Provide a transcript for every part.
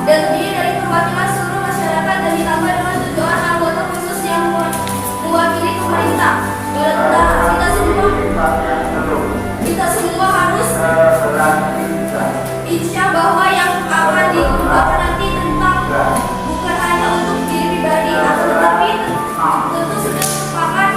dan terdiri dari perwakilan seluruh masyarakat dan ditambah dengan 7 orang anggota khusus yang mewakili pemerintah. Kita semua harus insya bahwa yang akan digunakan nanti tentang bukan hanya untuk diri pribadi, akan tetapi tentu sudah merupakan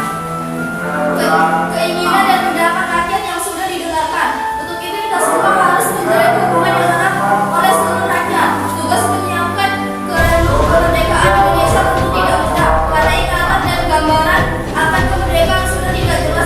keinginan dan pendapat rakyat yang sudah didengarkan. Untuk itu kita semua harus menjalin hubungan yang erat oleh seluruh rakyat. Tugas menyiapkan kemerdekaan Indonesia tentu tidak mudah, karena ikatan dan gambaran akan kemerdekaan sudah tidak jelas.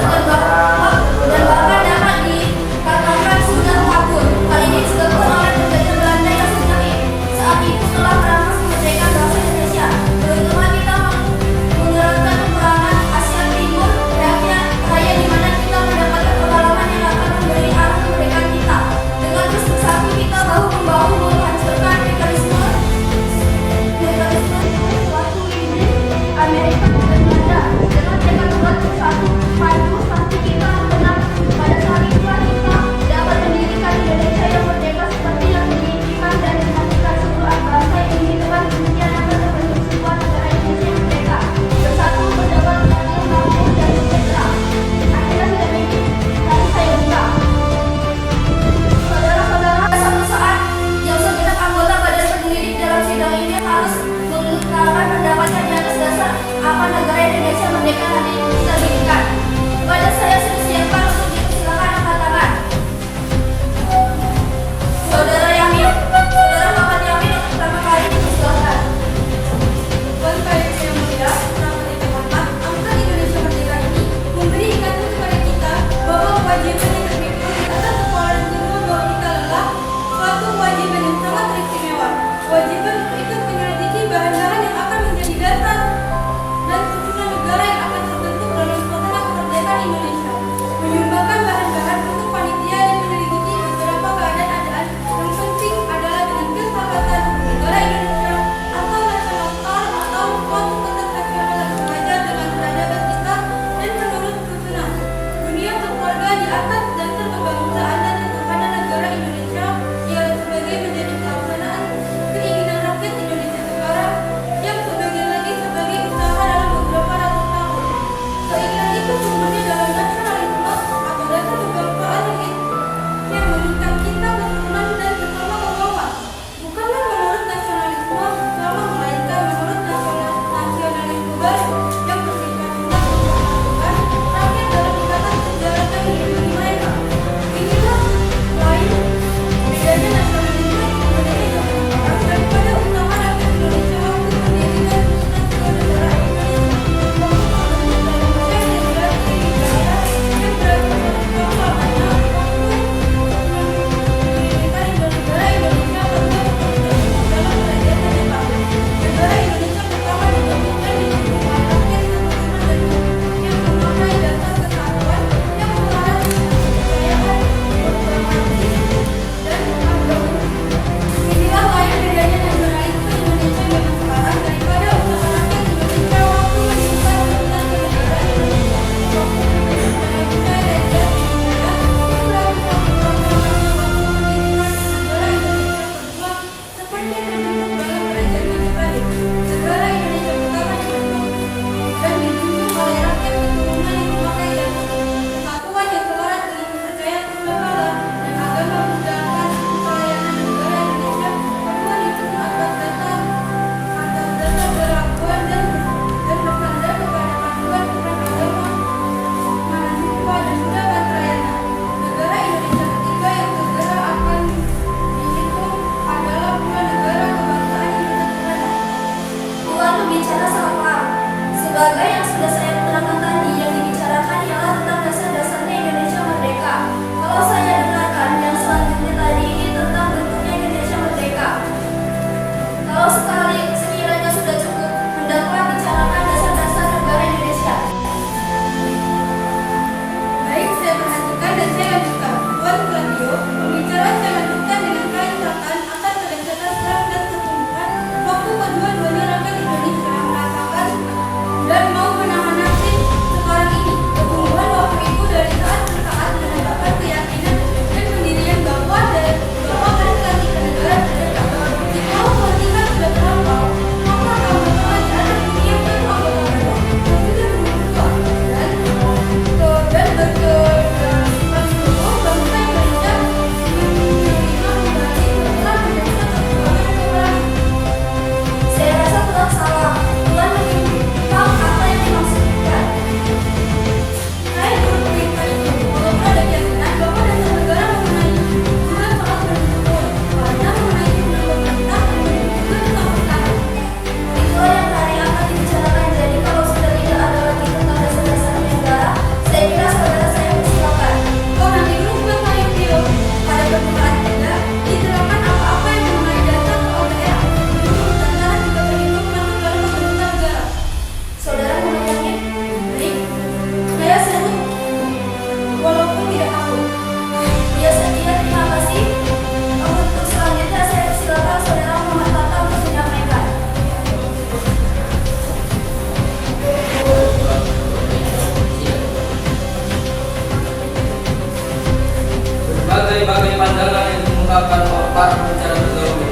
berbagai-bagai pandangan yang diungkapkan oleh para pembicara terdahulu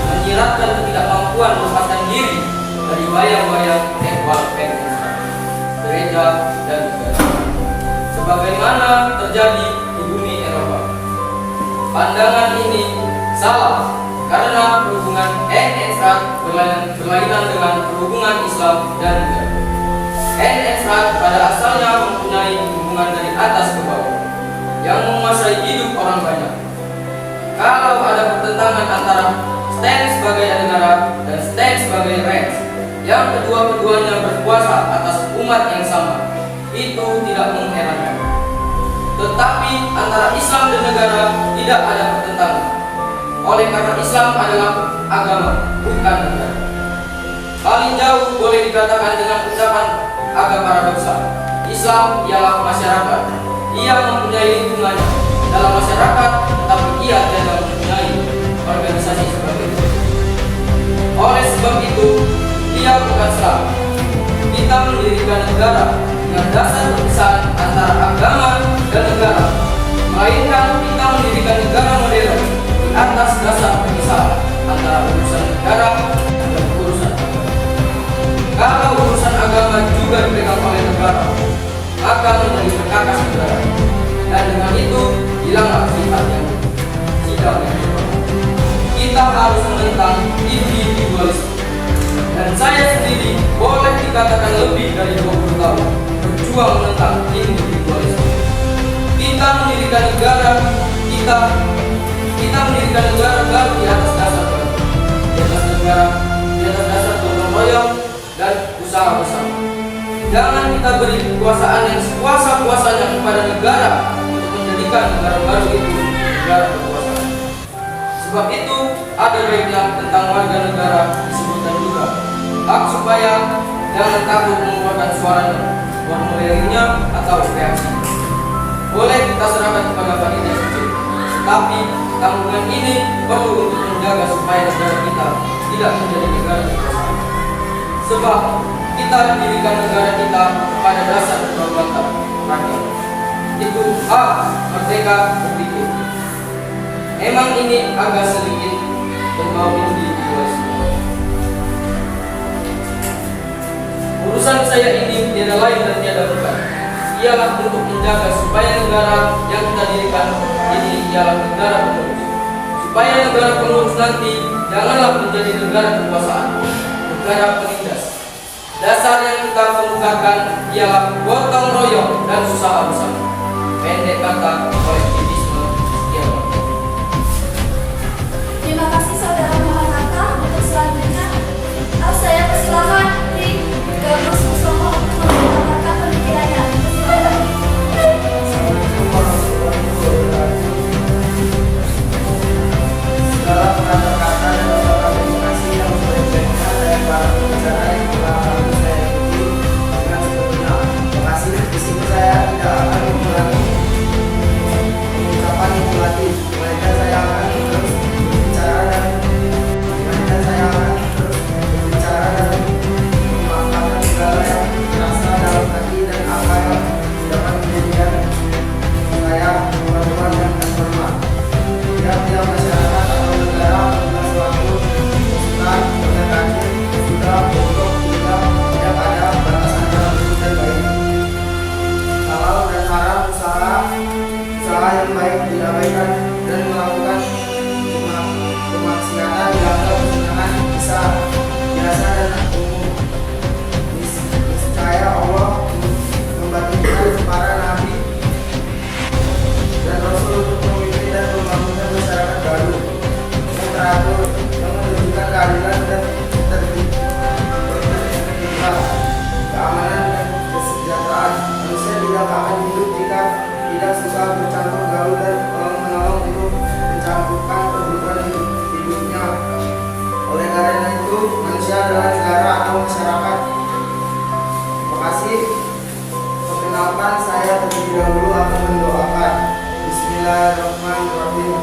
menyiratkan ketidakmampuan melepaskan diri dari bayang-bayang equal gereja dan negara, sebagaimana terjadi di bumi Eropa. Pandangan ini salah karena hubungan N-Ensrat berlainan dengan hubungan Islam dan negara. N-Ensrat pada asalnya mempunyai hubungan dari atas ke bawah yang menguasai hidup orang banyak. Kalau ada pertentangan antara stand sebagai negara dan stand sebagai res, yang kedua-keduanya berkuasa atas umat yang sama, itu tidak mengherankan. Tetapi antara Islam dan negara tidak ada pertentangan. Oleh karena Islam adalah agama, bukan negara. Paling jauh boleh dikatakan dengan ucapan agama para bangsa. Islam ialah masyarakat. Ia mempunyai lingkungan dalam masyarakat, tetapi ia tidak mempunyai organisasi seperti itu. Oleh sebab itu, ia bukan Islam. Kita mendirikan negara dengan dasar perpisahan antara agama dan negara, melainkan kita mendirikan negara modern di atas dasar perpisahan antara urusan negara dan urusan agama. Kalau urusan agama juga dipegang oleh negara, maka menjadi perkakas negara, dan dengan itu hilanglah sifat yang tidak berubah. Kita harus menentang individualisme, dan saya sendiri boleh dikatakan lebih dari 20 tahun berjuang menentang individualisme. Kita mendirikan negara, kita mendirikan negara baru di atas dasar baru, di atas dasar gotong royong dan usaha bersama. Jangan kita beri kekuasaan yang sekuasa-kuasanya kepada negara untuk menjadikan negara baru itu negara berkuasa. Sebab itu ada baiknya tentang warga negara disebutkan juga hak supaya jangan takut mengeluarkan suaranya, formulirnya atau reaksi. Boleh kita serahkan kepada panitia kecil, tetapi tanggungan ini perlu untuk menjaga supaya negara kita tidak menjadi negara berkuasa. Sebab kita mendirikan negara kita pada dasar kedaulatan rakyat. Itu hak merdeka berpikir. Emang ini agak sedikit berbau individualisme. Urusan saya ini tiada lain dan tiada bukan, ialah untuk menjaga supaya negara yang kita dirikan ini ialah negara penerus. Supaya negara penerus nanti janganlah menjadi negara kekuasaan, negara penindas. Dasar yang kita kemukakan ialah gotong royong dan usaha bersama. Pendek kata, kolektivisme sekian. Terima kasih Saudara Muhammad Hatta. Untuk selanjutnya, saya persilakan Tri Gabus Kusumo untuk menyampaikan pemikirannya. Segala kata-kata dan terima kasih yang berbeda dari para pembicara yang telah saya ikuti dengan sepenuhnya. Terima kasih. Di sini saya tidak akan mengulangi pengucapan itu lagi, melainkan saya akan terus berbicara dan memaafkan segala yang terasa dalam hati dan apa yang dapat menjadikan saya teman-teman yang terhormat. Tiap-tiap masyarakat atau negara punya suatu usulan alternatif sudah untuk tidak ada batasan dalam buruk dan baik. Halal dan haram usaha yang baik diabaikan dan melakukan kemaksiatan dianggap kesenangan biasa dan umum. Niscaya Allah membagikan para nabi dan rasul untuk memimpin dan membangunkan masyarakat baru yang teratur, yang menunjukkan keadilan dan keamanan dan kesejahteraan. Manusia tidak akan hidup jika tidak suka bercampur gaul dan menolong untuk mencampurkan kehidupan hidupnya. Oleh karena itu, manusia adalah negara atau masyarakat. Terima kasih. Perkenalkan, saya terlebih dahulu akan mendoakan. Bismillahirrahmanirrahim.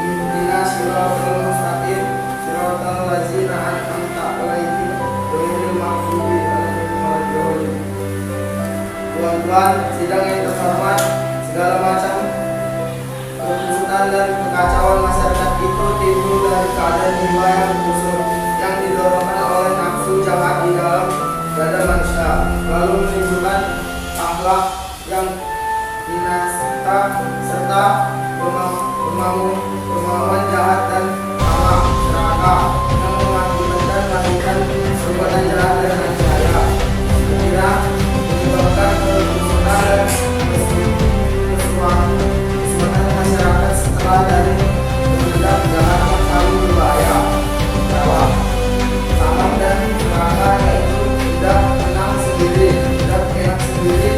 Ihdinas siratal mustaqim, siratal ladzina an'amta 'alaihim ghairil maghdubi 'alaihim waladdallin. Tuan-tuan sidang yang terhormat, segala macam dari keadaan jiwa yang kusut yang didorongkan oleh nafsu jahat di dalam dada manusia, lalu menimbulkan akhlak yang binasa serta kemauan jahat dan tamak serakah yang mengakibatkan melakukan perbuatan jahat dan aniaya, sekira menyebabkan kerusakan dan keselamatan masyarakat setelah dari bertindak jahat yang paling berbahaya. Bahwa tamak dan serakah yaitu tidak menang sendiri, tidak enak sendiri,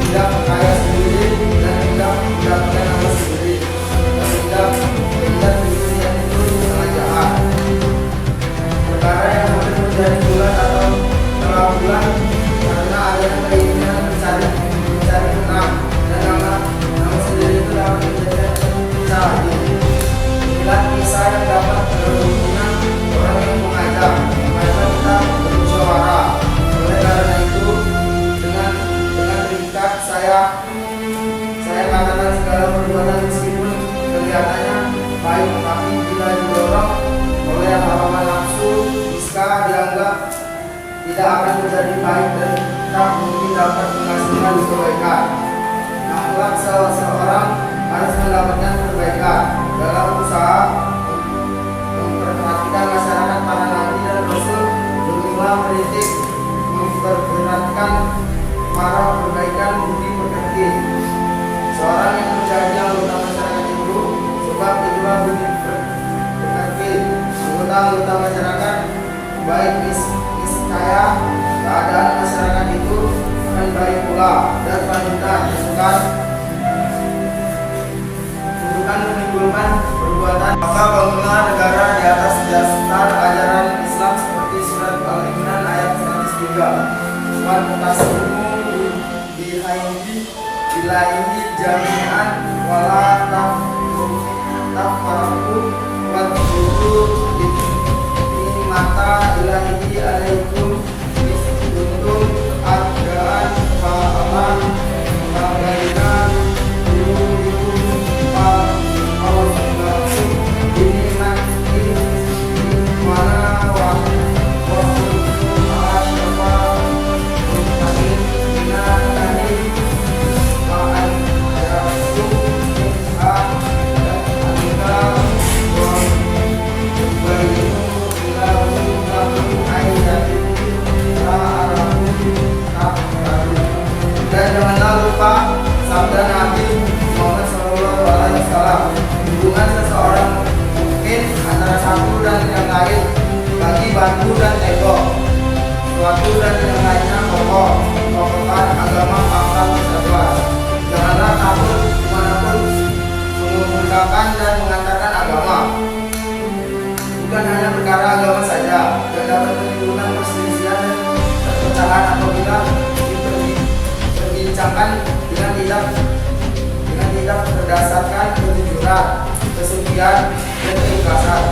tidak kaya sendiri, dan tidak mendapatkan nama sendiri, dan tidak dunia itu sangat jahat. Perkara yang hampir menjadi bulan atau tengah bulan karena adanya keinginan mencari menang, dan nama sendiri itu dapat menjadi pecah hati. Inilah kisah yang dapat berhubungan orang yang mengajak kita bermusyawarah. Oleh karena itu, dengan terikat saya katakan segala perbuatan meskipun kelihatannya baik, tapi bila didorong oleh hawa nafsu, niscaya dianggap tidak akan menjadi baik dan tak mungkin dapat menghasilkan kebaikan. Akhlak seseorang harus mendapatkan perbaikan dalam usaha memperhatikan masyarakat para nabi dan rasul, bermula meritik memperberatkan para perbaikan budi pekerti. Seorang yang menjadi anggota masyarakat itu, sebab itulah budi pekerti. Anggota masyarakat baik niscaya keadaan masyarakat itu akan baik pula, dan wanita bukan menimbulkan perbuatan. Maka bangunlah negara di atas dasar ajaran Islam seperti surat Al-Imran ayat 103. Wantasimu bilaihi jami'an wala tafaraku wadhkuru mata ilahi alaikum kuntum adaan fa'aman fa'alaina dululikum fa'awasulakum bini'mati mana wa'akuntum asyafa mungkasin binatani ma'an jarasum minha dan alika wa'abayinu ilahu lakum ayyatin dan janganlah lupa sabda Nabi Muhammad SAW, hubungan seseorang mungkin antara satu dan yang lain bagi batu dan tembok, suatu dan yang lainnya kokohan agama pangkat persatuan. Janganlah takut dimanapun mengumumkan dan mengantarkan agama, bukan hanya perkara agama saja, dan dapat menimbulkan perselisihan dan perpecahan apabila diperbincangkan dengan tidak berdasarkan kejujuran, kesucian, dan keikhlasan.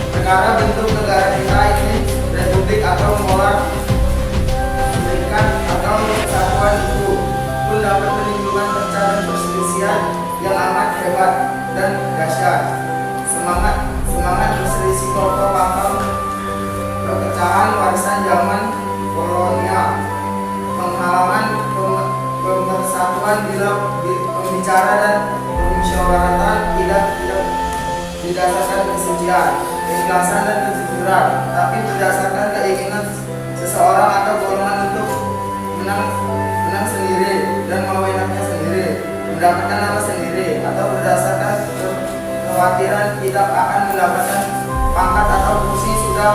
Perkara bentuk negara kita ini republik atau moral serikat atau kesatuan itu pun dapat menimbulkan perpecahan dan perselisihan yang amat hebat dan dahsyat. Semangat berselisih pokok pangkal perpecahan warisan zaman kolonial, penghalangan pemersatuan bila pembicara dan permusyawaratan tidak didasarkan kesucian, keikhlasan dan kejujuran, tapi berdasarkan keinginan seseorang atau golongan untuk menang sendiri dan mau enaknya sendiri, mendapatkan nama sendiri, atau berdasarkan kekhawatiran tidak akan mendapatkan pangkat atau kursi sudah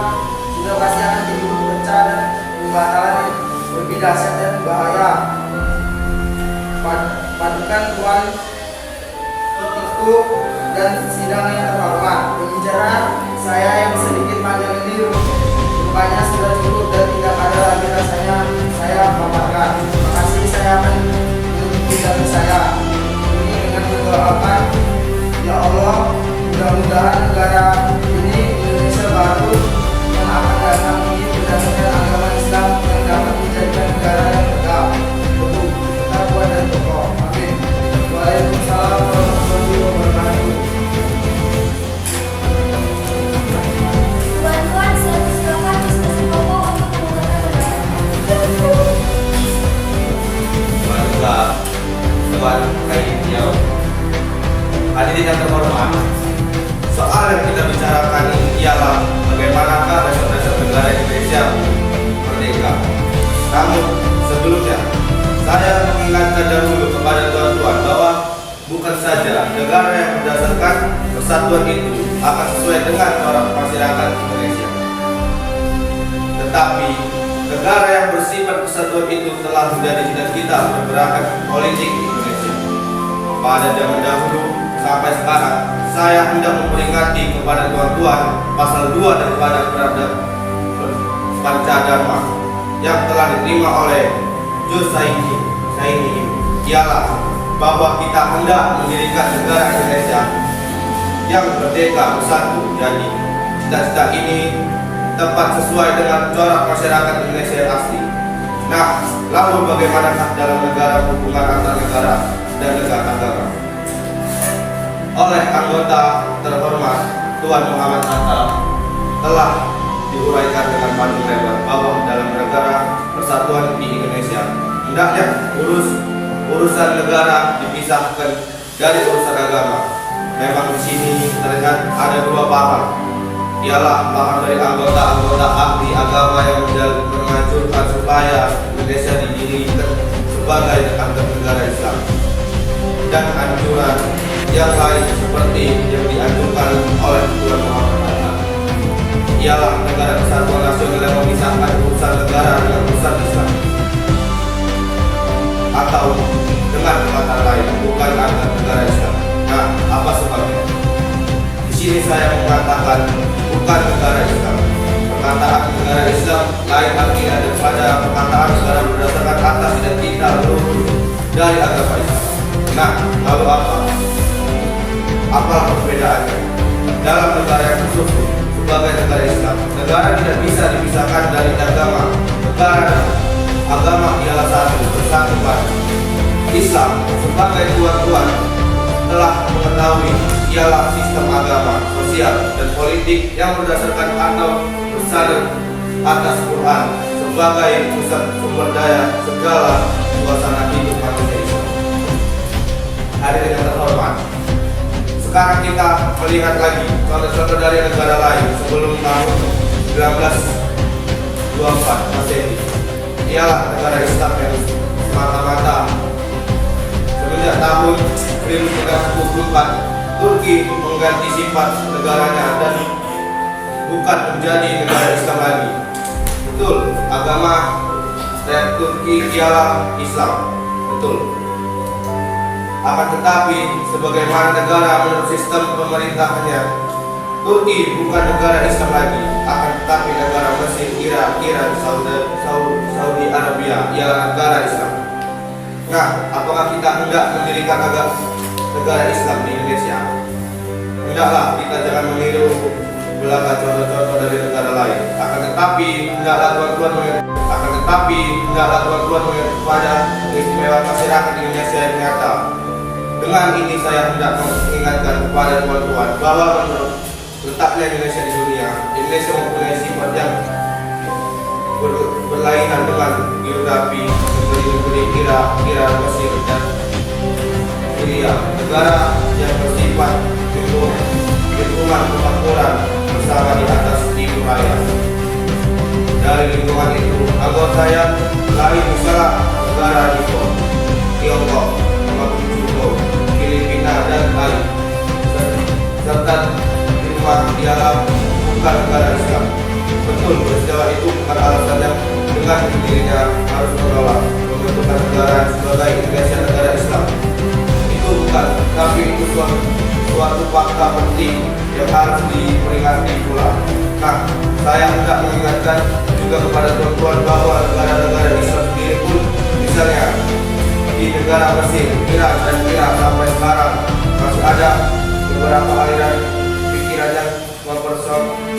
pasti akan timbul pecah dan pembatalan yang lebih dahsyat dan bahaya. Padukan tuan itu dan sidang yang terhormat, pembicara saya yang sedikit panjang ini rupanya sudah cukup dan tidak ada lagi rasanya saya paparkan. Terima kasih, saya akan menutup dari saya ini dengan mendoakan, ya Allah, mudah-mudahan negara ini Indonesia baru yang akan datang ini berdasarkan agama Islam yang dapat menjadikan negara yang tegak, tetap kuat dan kokoh. Amin. Waalaikumsalam warahmatullahi wabarakatuh. terkait dia. Hadirin yang terhormat, soal yang kita bicarakan ini ialah bagaimanakah dasar-dasar negara Indonesia merdeka. Namun sebelumnya, saya mengingatkan dahulu kepada tuan-tuan bahwa bukan saja negara yang berdasarkan persatuan itu akan sesuai dengan corak masyarakat Indonesia, tetapi negara yang bersifat persatuan itu telah menjadi cita-cita pergerakan politik di Indonesia. Pada zaman dahulu sampai sekarang, saya hendak memperingati kepada tuan-tuan pasal 2 daripada Peraturan Pancadharma yang telah diterima oleh Josaini ialah bahwa kita hendak mendirikan negara Indonesia yang merdeka bersatu. Jadi cita-cita ini tepat sesuai dengan corak masyarakat Indonesia yang asli. Nah, lalu bagaimanakah dalam negara hubungan antar negara dan negara agama? Oleh anggota terhormat Tuan Muhammad Hatta telah diuraikan dengan panjang lebar bahwa dalam negara persatuan di Indonesia hendaknya urusan negara dipisahkan dari urusan agama. Memang di sini terlihat ada dua paham, ialah paham dari anggota-anggota ahli agama yang menganjurkan supaya Indonesia didirikan sebagai negara Islam, dan anjuran yang lain seperti yang dianjurkan oleh Tuan Muhammad Hatta ialah negara kesatuan nasional yang memisahkan urusan negara dengan urusan Islam, atau dengan kata lain bukan antar negara Islam. Nah, apa sebabnya? Di sini saya mengatakan bukan negara Islam. Perkataan negara Islam lain artinya daripada perkataan negara berdasarkan atas identitas leluhur dari agama Islam. Nah, lalu apa? Apalah perbedaannya? Dalam negara yang khusus sebagai negara Islam, negara tidak bisa dipisahkan dari agama. Negara dan agama ialah satu, bersatu padu. Islam sebagai tuan-tuan telah mengetahui ialah sistem agama, sosial, dan politik yang berdasarkan atau bersandar atas Quran sebagai pusat sumber daya segala suasana hidup manusia Islam. Hadirin yang terhormat, sekarang kita melihat lagi contoh-contoh dari negara lain sebelum tahun 1924 Masehi. Ialah negara Islam yang semata-mata semenjak tahun 1924 Turki mengganti sifat negaranya dan bukan menjadi negara Islam lagi. Betul, agama Turki ialah Islam, betul. Akan tetapi sebagaimana negara menurut sistem pemerintahannya, Turki bukan negara Islam lagi. Akan tetapi negara Mesir, Irak, Iran, Saudi Arabia ialah negara Islam. Nah, apakah kita hendak mendirikan negara Islam di Indonesia? Hendaklah kita jangan meniru belaka contoh-contoh dari negara lain. Akan tetapi hendaklah tuan-tuan mengerti pada keistimewaan masyarakat Indonesia yang nyata. Dengan ini saya hendak mengingatkan kepada tuan-tuan bahwa menurut letaknya Indonesia di dunia, Indonesia mempunyai sifat yang berlainan dengan geografi negeri-negeri Irak, Mesir, dan Syria. Negara yang bersifat lingkungan kemakmuran bersama di atas timur raya. Dari lingkungan itu, anggota yang lain misalnya negara Jepang, Tiongkok, Malaysia, Filipina, dan Bali, serta lingkungan dialam bukan negara Islam. Betul, peristiwa itu bukan alasan yang dengan sendirinya harus menolak pembentukan negara sebagai Indonesia negara Islam. Itu bukan, tapi itu suatu fakta penting yang harus diperingati pula. Nah, saya hendak mengingatkan juga kepada tuan-tuan bahwa negara-negara Islam sendiri pun, misalnya di negara Mesir, Irak, dan Irak sampai sekarang masih ada beberapa aliran pikiran yang mempersoalkan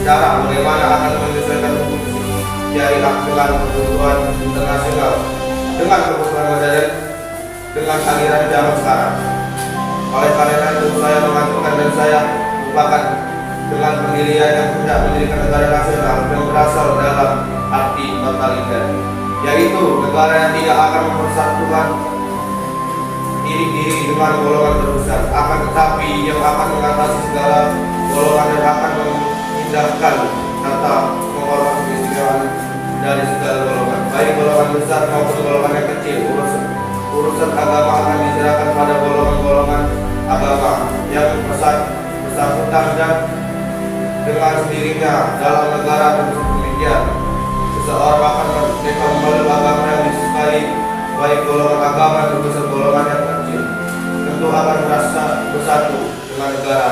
cara bagaimana akan menyelesaikan hukum syariah dengan kebutuhan internasional, dengan kebutuhan modern, dengan aliran zaman sekarang. Oleh karena itu saya mengajukan dan saya merupakan dengan pendirian yang hendak mendirikan negara nasional yang berasal dalam arti totaliter. yaitu negara yang tidak akan mempersatukan diri dengan golongan terbesar, akan tetapi yang akan mengatasi segala golongan dan akan memindahkan serta menghormati keistimewaan dari segala golongan, baik golongan besar maupun golongan yang kecil. Urusan agama akan diserahkan pada golongan-golongan agama yang bersangkutan dan dengan sendirinya dalam negara demikian. Seseorang akan merdeka memeluk agama yang disukai, baik golongan agama maupun golongan yang kecil. Tentu akan merasa bersatu dengan negara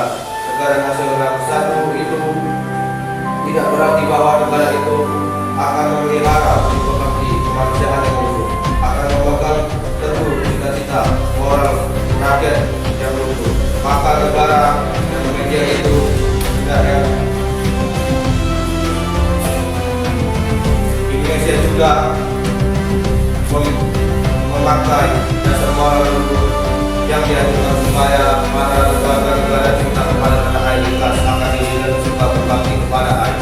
nasional yang bersatu. Itu tidak berarti bahwa negara itu akan memelihara seperti kemanusiaan yang utuh, akan memegang teguh cita-cita moral rakyat yang utuh. Maka negara dan media itu tidak Indonesia juga memakai dasar moral luhur yang diajukan supaya para negara cinta kepada tanah air ikhlas akan diri dan suka berbakti kepada air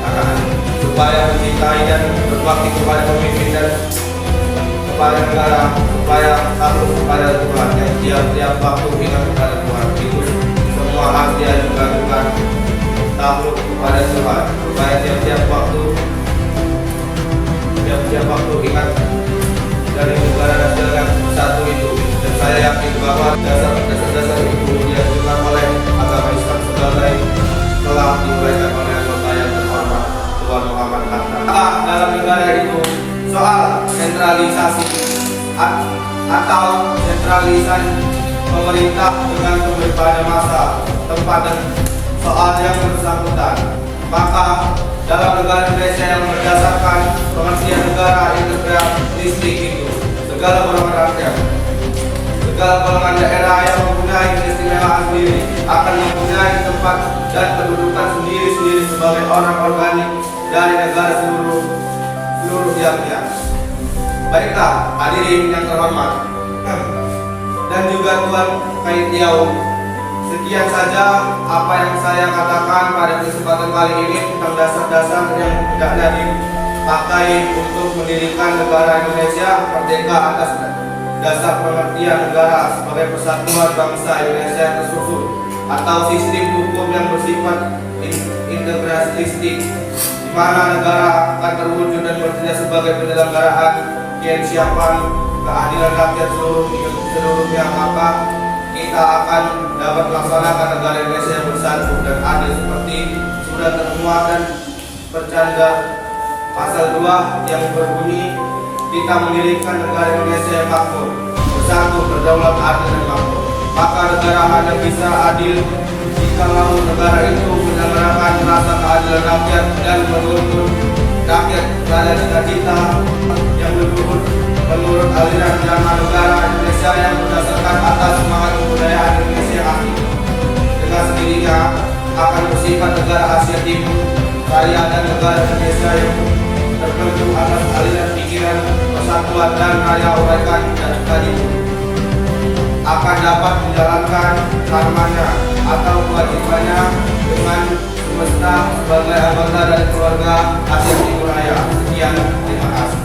tanah air, supaya mencintai dan berbakti kepada pemimpin dan kepada negara, supaya takluk kepada Tuhan yang tiap-tiap waktu ingat kepada Tuhan. Itu semua harus diajukan dengan takluk kepada Tuhan, supaya tiap-tiap waktu ingat dari negara nasional yang bersatu itu. Dan saya yakin bahwa dasar-dasar itu diajukan oleh agama Islam sebagai telah diuraikan oleh anggota yang terhormat Tuan Muhammad Hatta. Dalam negara itu soal sentralisasi atau sentralisasi pemerintah dengan pada masa, tempat dan soal yang bersangkutan, maka dalam negara Indonesia yang berdasarkan pengertian negara integralistik itu, segala golongan rakyat, segala golongan daerah yang mempunyai keistimewaan sendiri akan mempunyai tempat dan kedudukan sendiri-sendiri sebagai orang organik dari negara seluruh pihaknya. Baiklah, hadirin yang terhormat dan juga Tuan Kaitiau, sekian saja apa yang saya katakan pada kesempatan kali ini tentang dasar-dasar yang hendaknya dipakai untuk mendirikan negara Indonesia merdeka atas dasar pengertian negara sebagai persatuan bangsa Indonesia yang tersusun, atau sistem hukum yang bersifat integralistik, di mana negara akan terwujud dan bertindak sebagai penyelenggaraan kehidupan keadilan rakyat seluruhnya. Maka kita akan dapat melaksanakan negara Indonesia yang bersatu dan adil seperti sudah termuat dan tercantum pasal 2 yang berbunyi, kita mendirikan negara Indonesia yang makmur, bersatu, berdaulat, adil dan makmur. Maka negara hanya bisa adil jikalau negara itu menyelenggarakan rasa keadilan rakyat dan menuntun rakyat pada cita-cita yang luhur menurut aliran zaman negara Indonesia yang berdasarkan atas semangat kebudayaan Indonesia asli. Dengan sendirinya akan bersifat negara Asia Timur Raya dan negara Indonesia yang terbentuk atas aliran pikiran persatuan dan raya uraikan dan tadi akan dapat menjalankan karmanya atau kewajibannya dengan semesta sebagai anggota dari keluarga Asia Timur Raya. Sekian, terima kasih.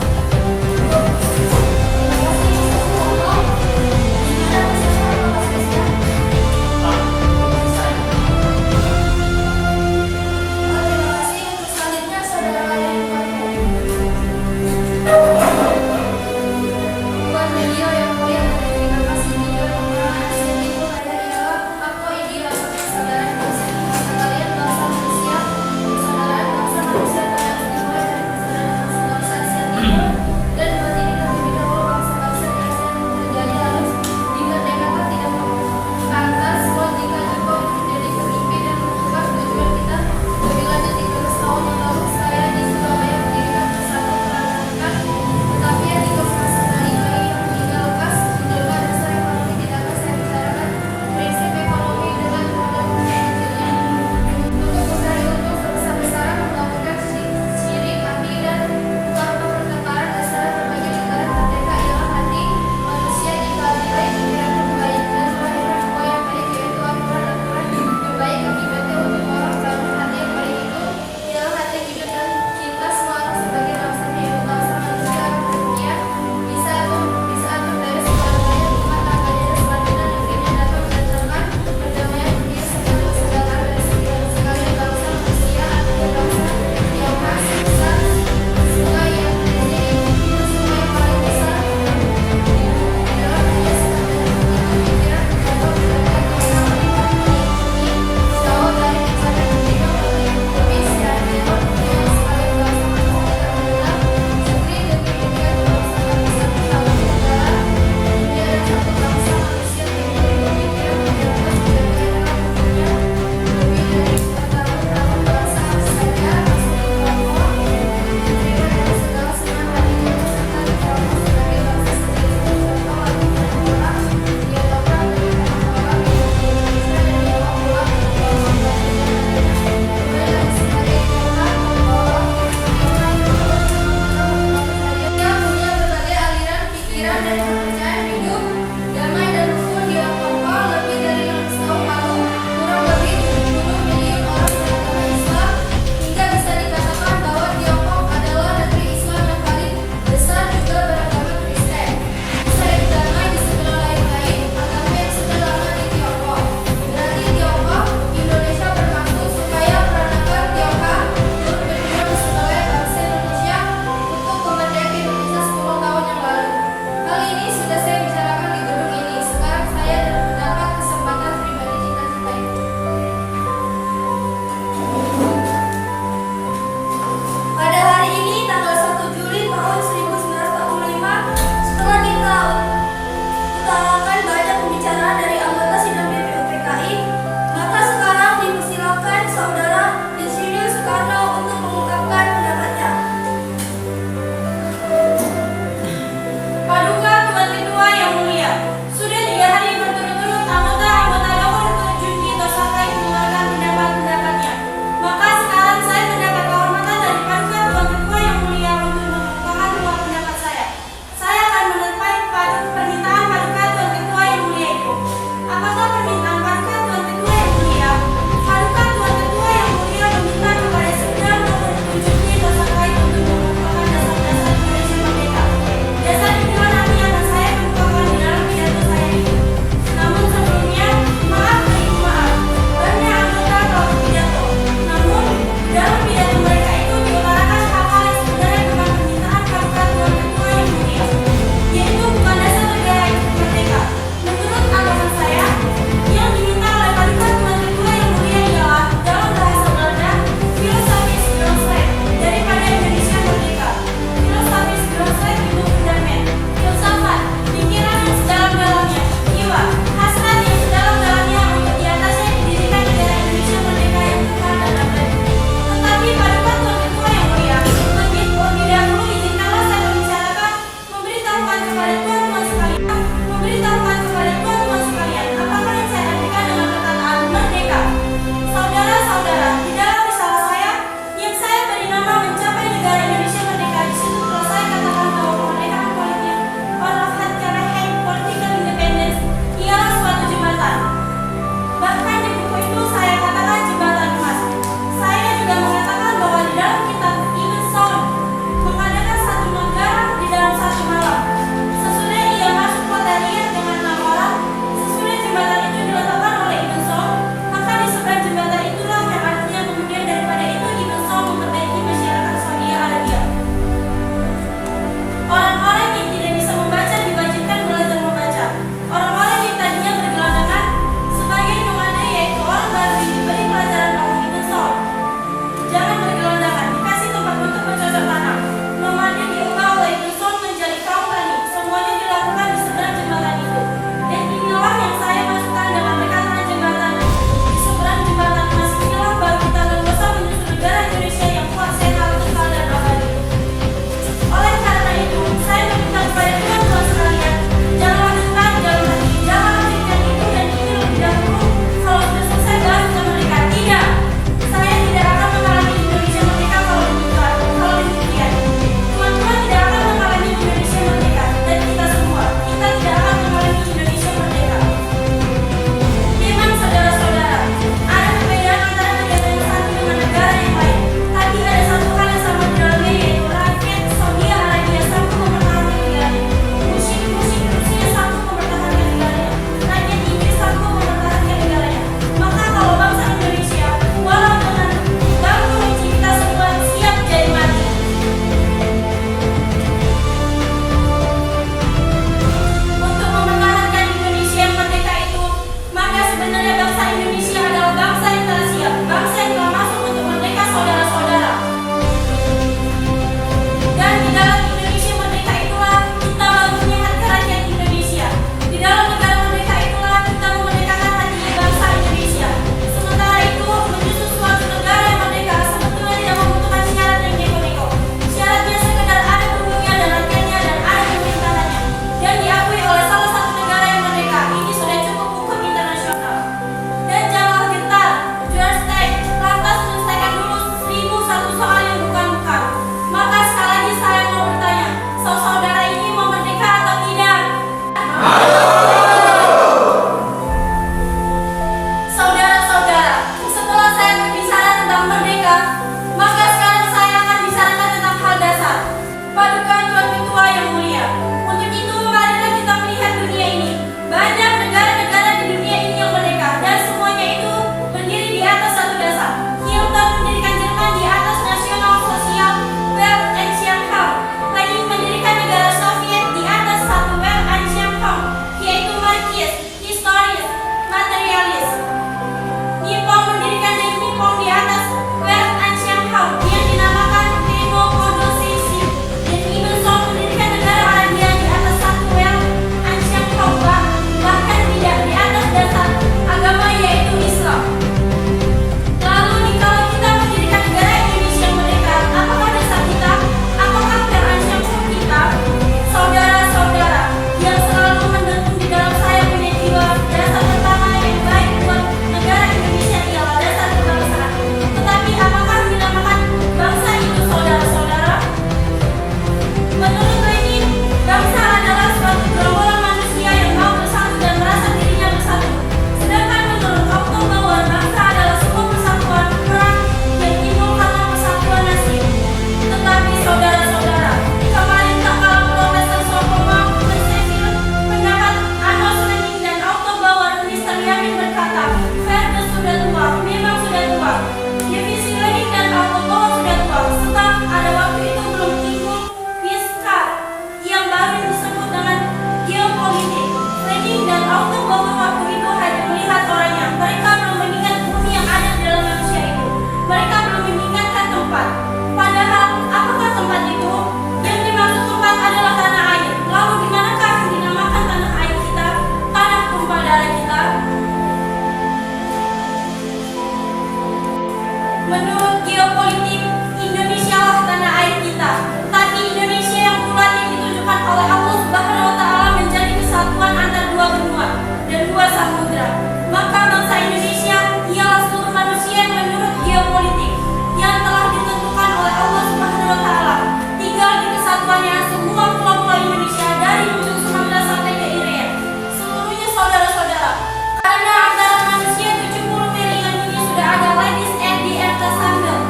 melihat orangnya. Mereka belum mengingat bumi yang ada di dalam manusia itu. Mereka belum mengingatkan tempat. Padahal, apakah tempat itu? Yang dimaksud tempat adalah tanah air. Lalu di manakah dinamakan tanah air kita? Tanah tumpah darah kita? Menurut geopolitik, Indonesia lah tanah air kita. Tapi Indonesia yang bulat yang ditujukan oleh Allah Subhanahu wa Ta'ala menjadi kesatuan antara dua benua dan dua samudra. Maka bangsa Indonesia ialah seluruh manusia yang menurut geopolitik yang telah ditentukan oleh Allah Subhanahu wa Ta'ala. Tinggal di kesatuannya semua pulau-pulau Indonesia dari ujung Sumatera sampai ke Irian. Seluruhnya saudara-saudara. Karena antara manusia 70 miliar ini sudah ada ladies and the atas handle.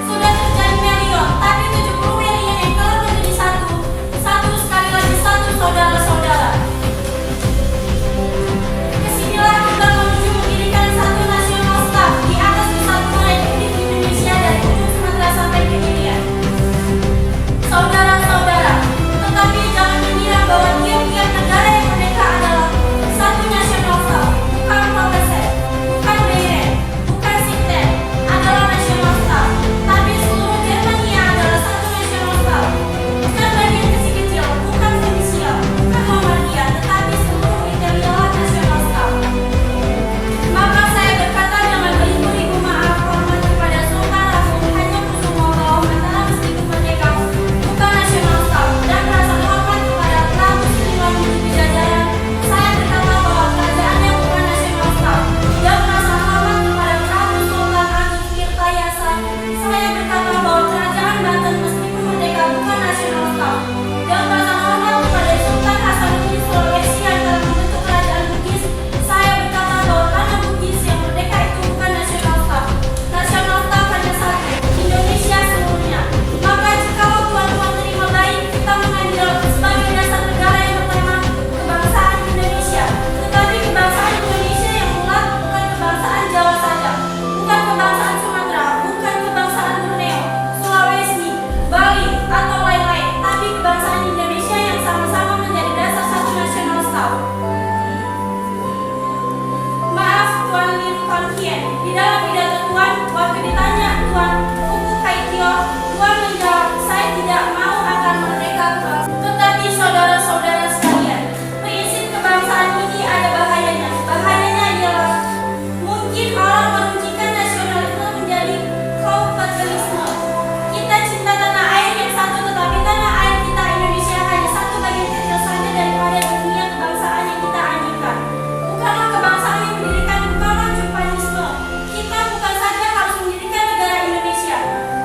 Sudah terjadi milion, tapi 70 miliar yang telah menjadi satu. Satu sekali lagi satu saudara-saudara. Kesinilah kita menuju mendirikan satu nasional staff di atas kesatuan Republik Indonesia dari ujung Sumatera sampai ke Irian. Saudara-saudara, tetapi jangan mengira bahwa tiap-tiap negara yang merdeka adalah satu nasional staff. Bukan Polsek, bukan BNN, bukan Sinten adalah nasional staff. Tapi seluruh Jermania adalah satu nasional staff. Bukan bagian kecil-kecil, bukan Venesia, bukan Lombardia, tetapi seluruh Italia nasional staff. Maka saya berkata dengan beribu-ribu maaf hormat kepada Sultan Rasul Hanya Kusumowo Mataram Meskipun Merdeka, bukan nasional staff, dan rasa hormat kepada Prabu Siliwangi di Pajajaran. Saya berkata bahwa kerajaannya bukan nasional staff, dan rasa hormat kepada Prabu Sultan Agung Tirtayasa. Saya berkata bahwa kerajaan Banten meskipun merdeka bukan nasional staff, dan rasa hormat kepada Sultan Hasanuddin Sulawesi yang telah membentuk kerajaan Bugis. Saya berkata bahwa tanah Bugis yang merdeka itu bukan nasional staff. Nasional staff hanya satu, Indonesia seluruhnya. Maka jikalau tuan-tuan terima baik, kita mengambil sebagai dasar negara yang pertama kebangsaan Indonesia. Tetapi kebangsaan Indonesia yang bulat bukan kebangsaan Jawa saja, bukan kebangsaan Sumatera, bukan kebangsaan Borneo, Sulawesi, Bali, atau lain-lain, tapi kebangsaan Indonesia yang sama-sama menjadi dasar satu nasional staff. Maaf Tuan Lim Kuan Kien, di dalam pidato Tuan, waktu ditanya Tuan Kuku Kaitio, Tuan menjawab, saya tidak mau akan merdeka bangsa. Tetapi saudara-saudara sekalian, prinsip kebangsaan ini ada bahayanya. Bahayanya ialah mungkin orang merujikan nasionalisme menjadi kolonialisme. Kita cinta tanah air yang satu, tetapi tanah air kita Indonesia hanya satu bagian kecil saja daripada dunia kebangsaan yang kita anjingkan. Bukanlah kebangsaan yang mendirikan, bukanlah Jupanisme. Kita bukan saja harus mendirikan negara Indonesia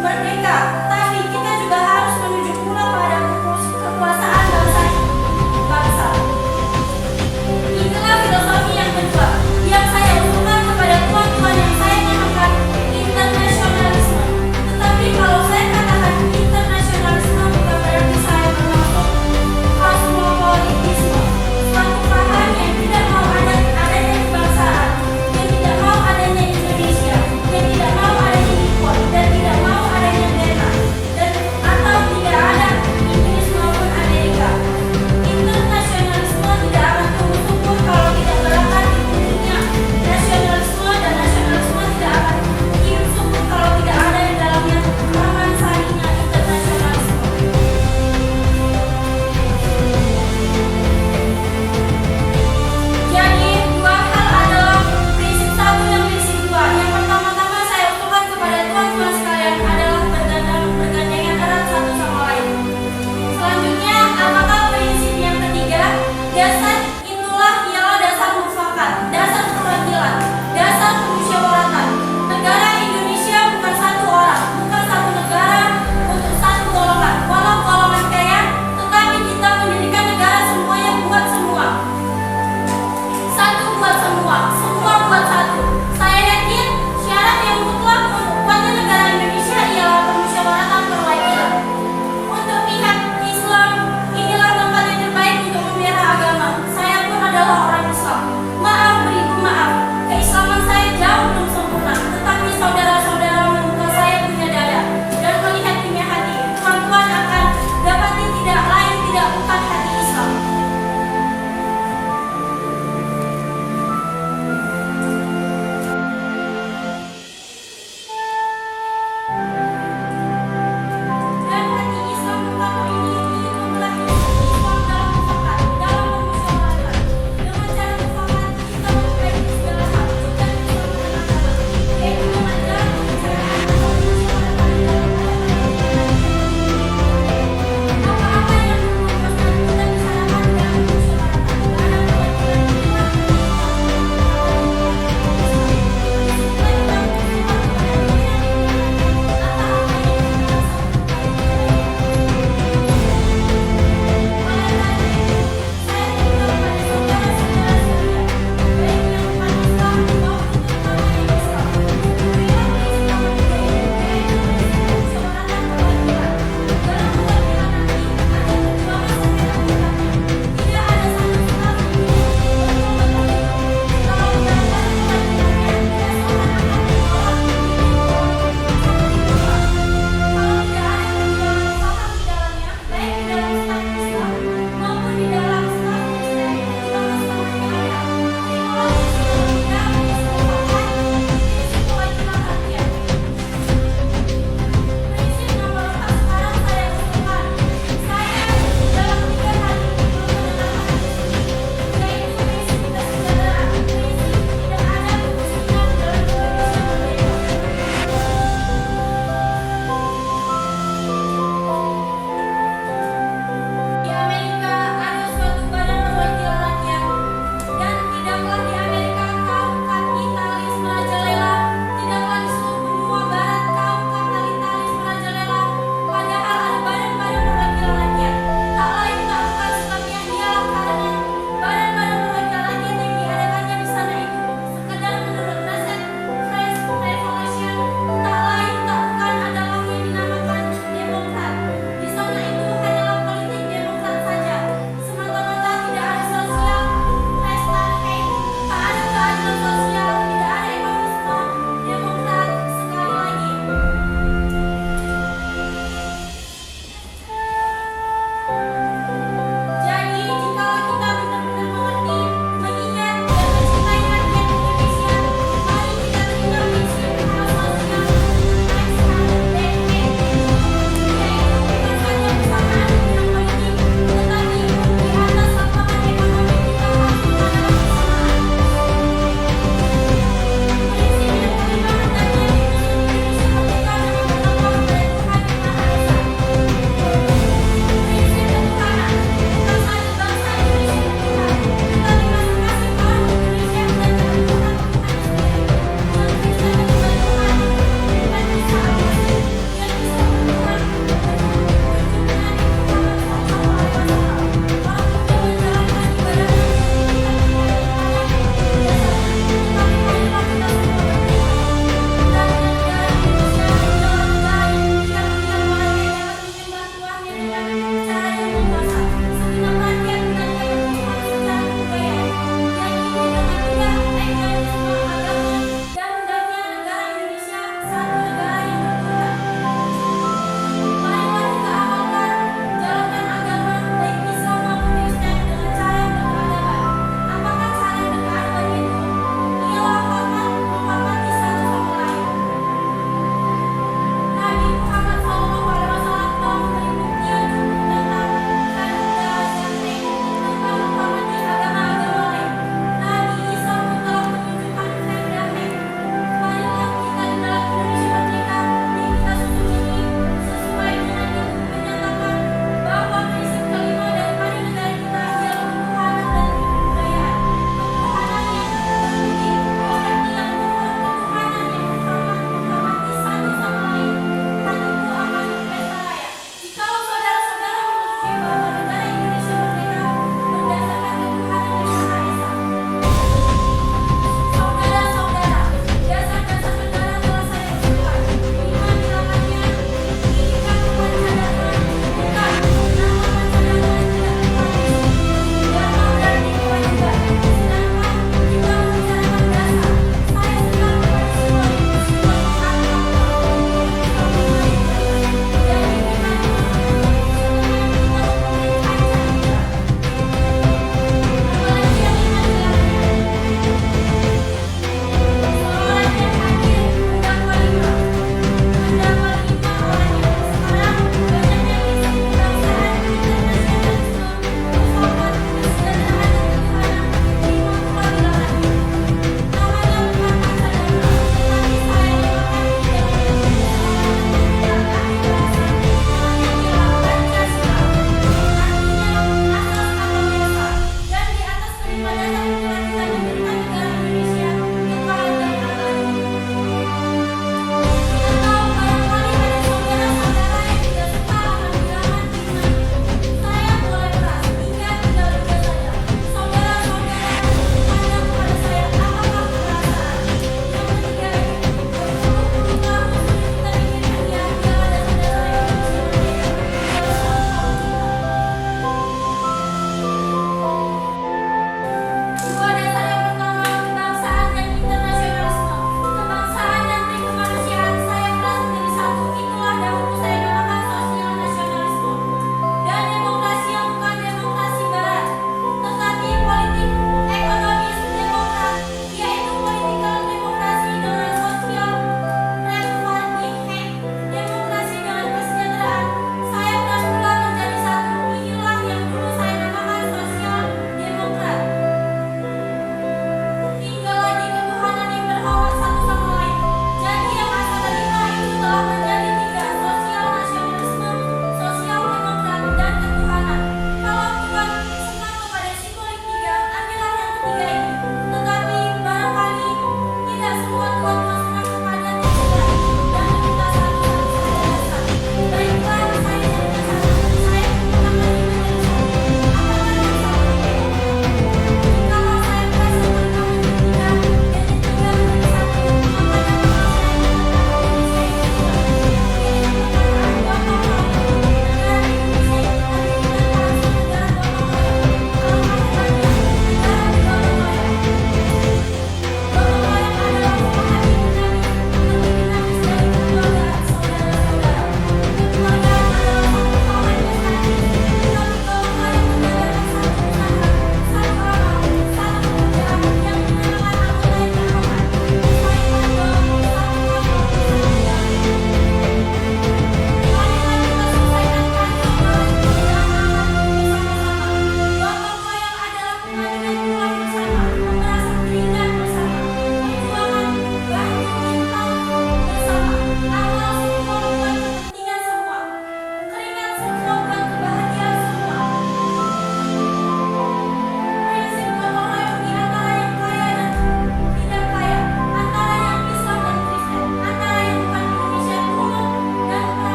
merdeka, tapi kita juga harus menuju pula pada kekuasaan bangsa. Inilah filosofi yang kedua yang saya usulkan kepada tuan-tuan yang saya namakan internasionalisme. Tetapi kalau saya katakan internasionalisme bukan berarti saya bermaksud kosmopolitisme, suatu paham yang tidak mau adanya kebangsaan, yang tidak mau adanya Indonesia, yang tidak mau adanya impor, dan tidak mau adanya Denmark, dan atau tidak ada Inggris maupun Amerika. Internasionalisme tidak akan tumbuh subur kalau tidak berakar di dunia. Nasionalisme dan nasionalisme tidak akan hidup subur kalau tidak ada di dalamnya taman sarinya internasionalisme. Jadi, dua hal adalah prinsip satu dan prinsip dua. Yang pertama-tama saya usulkan kepada tuan-tuan sekalian adalah bergandengan erat satu sama lain. Selanjutnya, apakah prinsip yang ketiga? Dasar itulah ialah dasar mufakat, dasar perwakilan, dasar kemusyawaratan. Negara Indonesia bukan satu orang, bukan satu negara untuk satu golongan, walau golongan kaya, tetapi kita mendirikan negara semuanya buat semua. Satu buat semua, semua buat satu. Saya yakin syarat yang mutlak untuk kuatnya negara Indonesia ialah permusyawaratan perwakilan. Untuk pihak Islam, inilah tempat yang terbaik untuk memelihara agama. Saya pun adalah orang Islam. Maaf beribu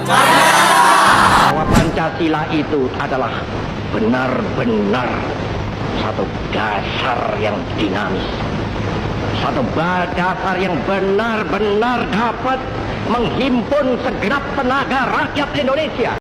Bahwa Pancasila itu adalah benar-benar satu dasar yang dinamis, satu dasar yang benar-benar dapat menghimpun segenap tenaga rakyat Indonesia.